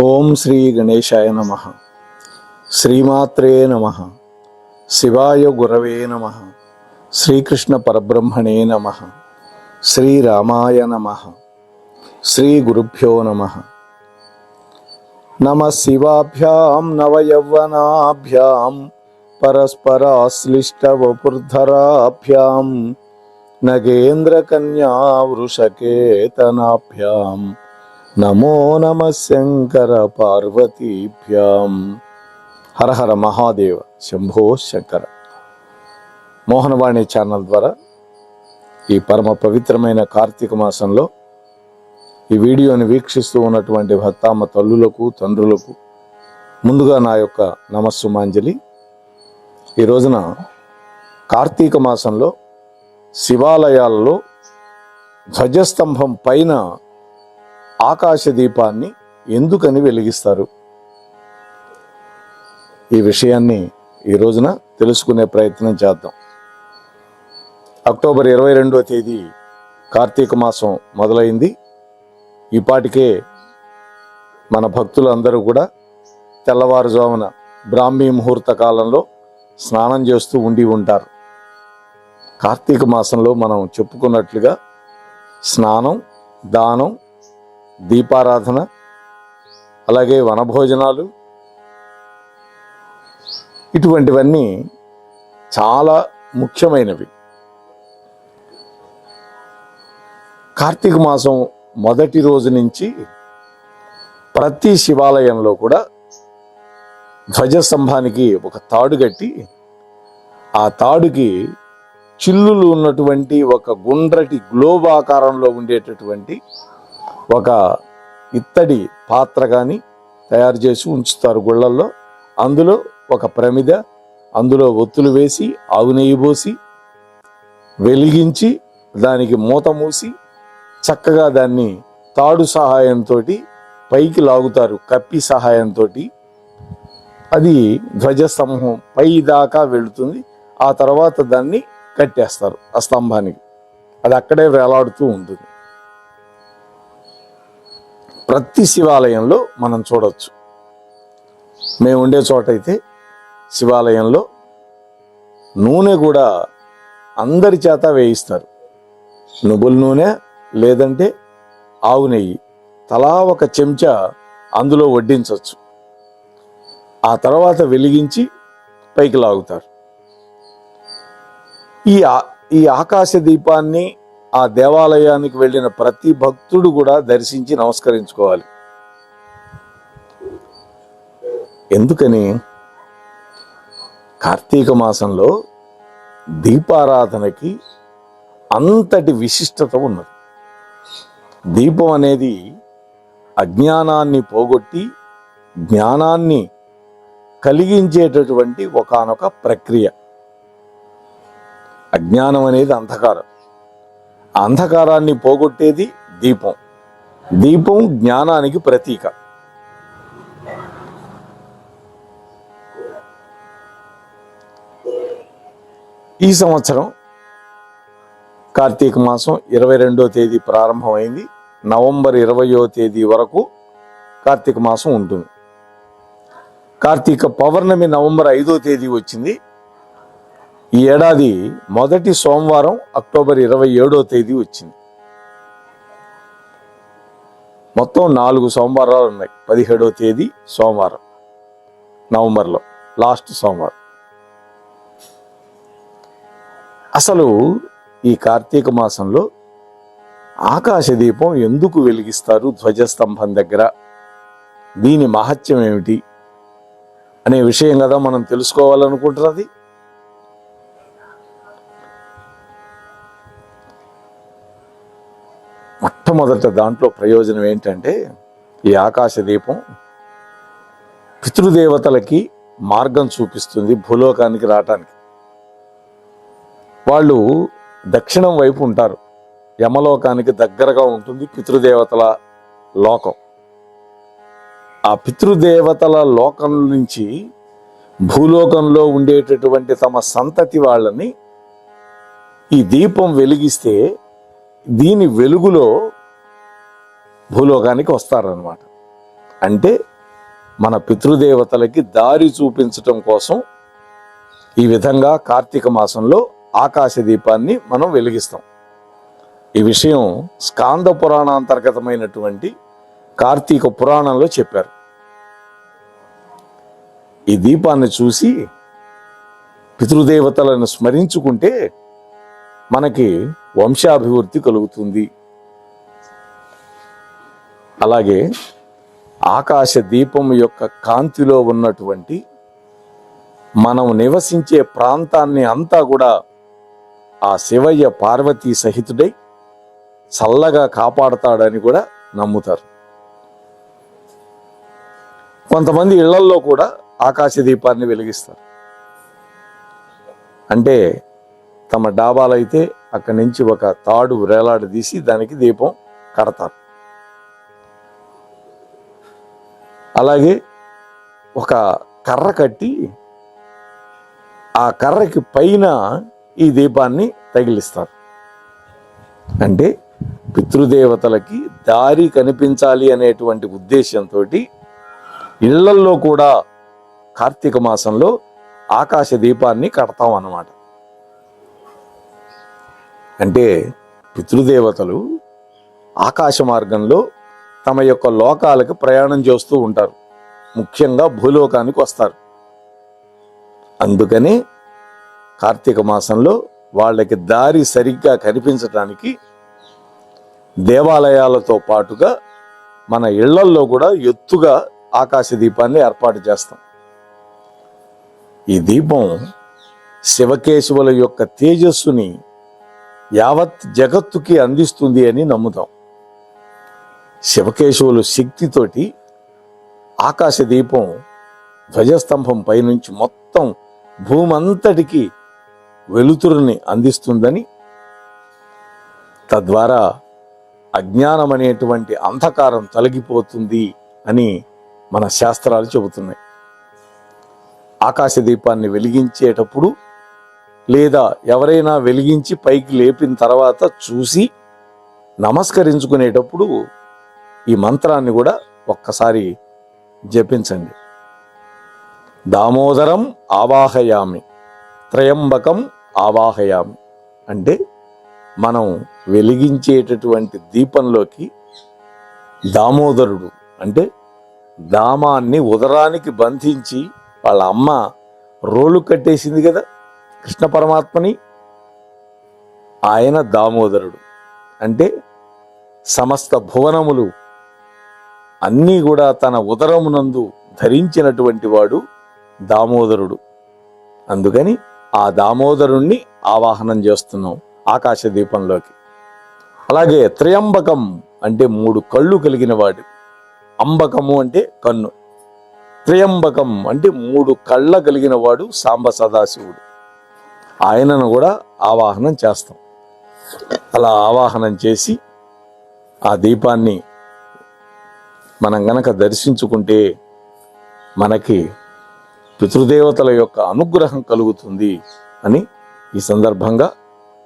ఓం శ్రీ గణేశాయ నమః. శ్రీమాత్రే నమః. శివాయ గురవే నమః. శ్రీకృష్ణ పరబ్రహ్మణే నమః. శ్రీరామాయ నమః. శ్రీ గురుభ్యో నమః. నమః శివాభ్యాం నవయౌవనాభ్యాం పరస్పరాశ్లిష్టవపుర్ధరాభ్యాం నగేంద్రకన్యా వృషకేతనాభ్యాం నమో నమ శంకర పార్వతీభ్యాం. హర హర మహాదేవ శంభో శంకర. మోహనవాణి ఛానల్ ద్వారా ఈ పరమ పవిత్రమైన కార్తీక మాసంలో ఈ వీడియోని వీక్షిస్తూ ఉన్నటువంటి భక్తామ తల్లులకు తండ్రులకు ముందుగా నా యొక్క నమస్సుమాంజలి. ఈ రోజున కార్తీక మాసంలో శివాలయాలలో ధ్వజస్తంభం పైన ఆకాశ దీపాన్ని ఎందుకని వెలిగిస్తారు? ఈ విషయాన్ని ఈ రోజున తెలుసుకునే ప్రయత్నం చేద్దాం. అక్టోబర్ 22వ తేదీ కార్తీక మాసం మొదలైంది. ఈపాటికే మన భక్తులందరూ కూడా తెల్లవారుజామున బ్రాహ్మీ ముహూర్త కాలంలో స్నానం చేస్తూ ఉండి ఉంటారు. కార్తీక మాసంలో మనం చెప్పుకున్నట్లుగా స్నానం, దానం, దీపారాధన, అలాగే వనభోజనాలు, ఇటువంటివన్నీ చాలా ముఖ్యమైనవి. కార్తీక మాసం మొదటి రోజు నుంచి ప్రతి శివాలయంలో కూడా ధ్వజస్తంభానికి ఒక తాడు కట్టి ఆ తాడుకి చిల్లులు ఉన్నటువంటి ఒక గుండ్రటి గ్లోబ్ ఆకారంలో ఉండేటటువంటి ఒక ఇత్తడి పాత్ర కానీ తయారు చేసి ఉంచుతారు గుళ్ళల్లో. అందులో ఒక ప్రమిద, అందులో ఒత్తులు వేసి ఆవు నెయ్యి పోసి వెలిగించి దానికి మూత మూసి చక్కగా దాన్ని తాడు సహాయంతో పైకి లాగుతారు. కప్పి సహాయంతో అది ధ్వజస్తంభం పై దాకా వెళుతుంది. ఆ తర్వాత దాన్ని కట్టేస్తారు ఆ స్తంభానికి. అది అక్కడే వేలాడుతూ ఉంటుంది. ప్రతి శివాలయంలో మనం చూడవచ్చు. మేము ఉండే చోట అయితే శివాలయంలో నూనె కూడా అందరి చేత వేయిస్తారు. నువ్వుల నూనె లేదంటే ఆవు నెయ్యి తలా ఒక చెంచా అందులో వడ్డించవచ్చు. ఆ తర్వాత వెలిగించి పైకి లాగుతారు. ఈ ఆకాశ దీపాన్ని ఆ దేవాలయానికి వెళ్ళిన ప్రతి భక్తుడు కూడా దర్శించి నమస్కరించుకోవాలి. ఎందుకని? కార్తీక మాసంలో దీపారాధనకి అంతటి విశిష్టత ఉన్నది. దీపం అనేది అజ్ఞానాన్ని పోగొట్టి జ్ఞానాన్ని కలిగించేటటువంటి ఒకానొక ప్రక్రియ. అజ్ఞానం అనేది అంధకారం. అంధకారాన్ని పోగొట్టేది దీపం. దీపం జ్ఞానానికి ప్రతీక. ఈ సంవత్సరం కార్తీక మాసం 22వ తేదీ ప్రారంభమైంది. నవంబర్ 20వ తేదీ వరకు కార్తీక మాసం ఉంటుంది. కార్తీక పౌర్ణమి నవంబర్ 5వ తేదీ వచ్చింది. ఈ ఏడాది మొదటి సోమవారం అక్టోబర్ 27వ తేదీ వచ్చింది. మొత్తం 4 సోమవారాలు ఉన్నాయి. 17వ తేదీ సోమవారం, నవంబర్లో లాస్ట్ సోమవారం. అసలు ఈ కార్తీక మాసంలో ఆకాశ దీపం ఎందుకు వెలిగిస్తారు ధ్వజస్తంభం దగ్గర? దీని మహత్యం ఏమిటి అనే విషయం కదా మనం తెలుసుకోవాలనుకుంటున్నది. మొట్టమొదట దాంట్లో ప్రయోజనం ఏంటంటే, ఈ ఆకాశ దీపం పితృదేవతలకి మార్గం చూపిస్తుంది భూలోకానికి రావటానికి. వాళ్ళు దక్షిణం వైపు ఉంటారు. యమలోకానికి దగ్గరగా ఉంటుంది పితృదేవతల లోకం. ఆ పితృదేవతల లోకం నుంచి భూలోకంలో ఉండేటటువంటి తమ సంతతి వాళ్ళని ఈ దీపం వెలిగిస్తే దీని వెలుగులో భూలోకానికి వస్తారనమాట. అంటే మన పితృదేవతలకి దారి చూపించటం కోసం ఈ విధంగా కార్తీక మాసంలో ఆకాశ దీపాన్ని మనం వెలిగిస్తాం. ఈ విషయం స్కాంద పురాణాంతర్గతమైనటువంటి కార్తీక పురాణంలో చెప్పారు. ఈ దీపాన్ని చూసి పితృదేవతలను స్మరించుకుంటే మనకి వంశాభివృద్ధి కలుగుతుంది. అలాగే ఆకాశ దీపం యొక్క కాంతిలో ఉన్నటువంటి మనం నివసించే ప్రాంతాన్ని అంతా కూడా ఆ శివయ్య పార్వతీ సహితుడై చల్లగా కాపాడతాడని కూడా నమ్ముతారు. కొంతమంది ఇళ్లల్లో కూడా ఆకాశ దీపాన్ని వెలిగిస్తారు. అంటే తమ డాబాలైతే అక్కడి నుంచి ఒక తాడు వేలాడదీసి దానికి దీపం కడతారు. అలాగే ఒక కర్ర కట్టి ఆ కర్రకి పైన ఈ దీపాన్ని తగిలిస్తారు. అంటే పితృదేవతలకి దారి కనిపించాలి అనేటువంటి ఉద్దేశంతో ఇళ్లల్లో కూడా కార్తీక మాసంలో ఆకాశ దీపాన్ని కడతాం అన్నమాట. అంటే పితృదేవతలు ఆకాశ మార్గంలో తమ యొక్క లోకాలకు ప్రయాణం చేస్తూ ఉంటారు. ముఖ్యంగా భూలోకానికి వస్తారు. అందుకని కార్తీక మాసంలో వాళ్ళకి దారి సరిగ్గా కనిపించటానికి దేవాలయాలతో పాటుగా మన ఇళ్లల్లో కూడా ఎత్తుగా ఆకాశ దీపాన్ని ఏర్పాటు చేస్తాం. ఈ దీపం శివకేశవుల యొక్క తేజస్సుని యావత్ జగత్తుకి అందిస్తుంది అని నమ్ముతాం. శివకేశవులు శక్తితోటి ఆకాశ దీపం ధ్వజస్తంభం పైనుంచి మొత్తం భూమంతటికి వెలుతురుని అందిస్తుందని, తద్వారా అజ్ఞానం అనేటువంటి అంధకారం తొలగిపోతుంది అని మన శాస్త్రాలు చెబుతున్నాయి. ఆకాశ దీపాన్ని వెలిగించేటప్పుడు లేదా ఎవరైనా వెలిగించి పైకి లేపిన తర్వాత చూసి నమస్కరించుకునేటప్పుడు ఈ మంత్రాన్ని కూడా ఒక్కసారి జపించండి. దామోదరం ఆవాహయామి, త్రయంబకం ఆవాహయామి. అంటే మనం వెలిగించేటటువంటి దీపంలోకి దామోదరుడు అంటే దామాన్ని ఉదరానికి బంధించి వాళ్ళ అమ్మ రోలు కట్టేసింది కదా కృష్ణ పరమాత్మని, ఆయన దామోదరుడు. అంటే సమస్త భువనములు అన్నీ కూడా తన ఉదరమునందు ధరించినటువంటి వాడు దామోదరుడు. అందుకని ఆ దామోదరుణ్ణి ఆవాహనం చేస్తున్నాం ఆకాశ దీపంలోకి. అలాగే త్రయంబకం అంటే 3 కళ్ళు కలిగిన వాడు. అంబకము అంటే కన్ను. త్రయంబకం అంటే 3 కళ్ళ కలిగిన వాడు సాంబ సదాశివుడు. ఆయనను కూడా ఆవాహనం చేస్తాం. అలా ఆవాహనం చేసి ఆ దీపాన్ని మనం గనక దర్శించుకుంటే మనకి పితృదేవతల యొక్క అనుగ్రహం కలుగుతుంది అని ఈ సందర్భంగా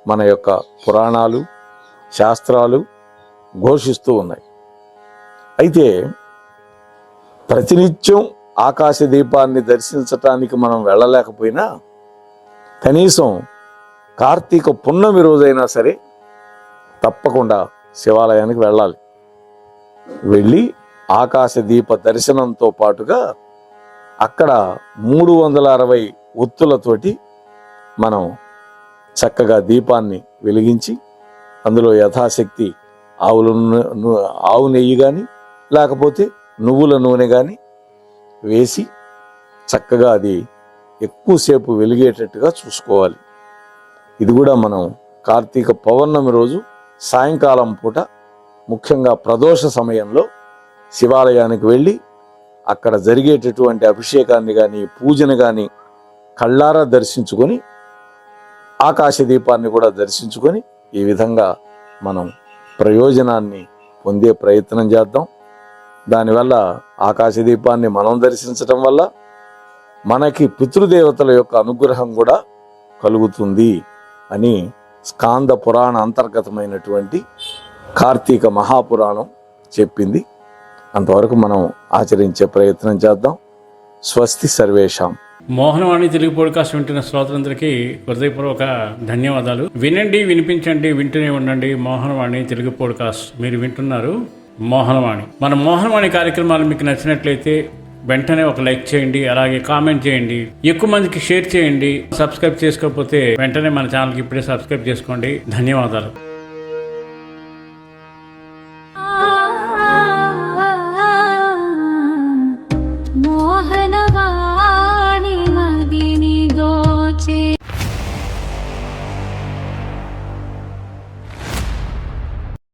మన యొక్క పురాణాలు శాస్త్రాలు ఘోషిస్తూ ఉన్నాయి. అయితే ప్రతినిత్యం ఆకాశ దీపాన్ని దర్శించటానికి మనం వెళ్ళలేకపోయినా కనీసం కార్తీక పున్నమి రోజైనా సరే తప్పకుండా శివాలయానికి వెళ్ళాలి. వెళ్ళి ఆకాశ దీప దర్శనంతో పాటుగా అక్కడ 360 ఒత్తులతోటి మనం చక్కగా దీపాన్ని వెలిగించి అందులో యథాశక్తి ఆవు నెయ్యి కానీ లేకపోతే నువ్వుల నూనె కానీ వేసి చక్కగా అది ఎక్కువసేపు వెలిగేటట్టుగా చూసుకోవాలి. ఇది కూడా మనం కార్తీక పౌర్ణమి రోజు సాయంకాలం పూట ముఖ్యంగా ప్రదోష సమయంలో శివాలయానికి వెళ్ళి అక్కడ జరిగేటటువంటి అభిషేకాన్ని కానీ పూజను కానీ కళ్ళారా దర్శించుకొని ఆకాశ దీపాన్ని కూడా దర్శించుకొని ఈ విధంగా మనం ప్రయోజనాన్ని పొందే ప్రయత్నం చేద్దాం. దానివల్ల ఆకాశ దీపాన్ని మనం దర్శించటం వల్ల మనకి పితృదేవతల యొక్క అనుగ్రహం కూడా కలుగుతుంది అని స్కాంద పురాణ అంతర్గతమైనటువంటి కార్తీక మహాపురాణం చెప్పింది. అంతవరకు మనం ఆచరించే ప్రయత్నం చేద్దాం. స్వస్తి సర్వేషాం. మోహనవాణి తెలుగు పోడ్కాస్ట్ వింటున్న శ్రోతలందరికీ హృదయపూర్వక ధన్యవాదాలు. వినండి, వినిపించండి, వింటూనే ఉండండి. మోహనవాణి తెలుగు పోడ్కాస్ట్ మీరు వింటున్నారు. మోహనవాణి. మన మోహనవాణి కార్యక్రమాలు మీకు నచ్చినట్లయితే వెంటనే ఒక లైక్ చేయండి, అలాగే కామెంట్ చేయండి, ఎక్కువ మందికి షేర్ చేయండి. సబ్స్క్రైబ్ చేసుకోకపోతే వెంటనే మన ఛానల్కి ఇప్పుడే సబ్స్క్రైబ్ చేసుకోండి. ధన్యవాదాలు.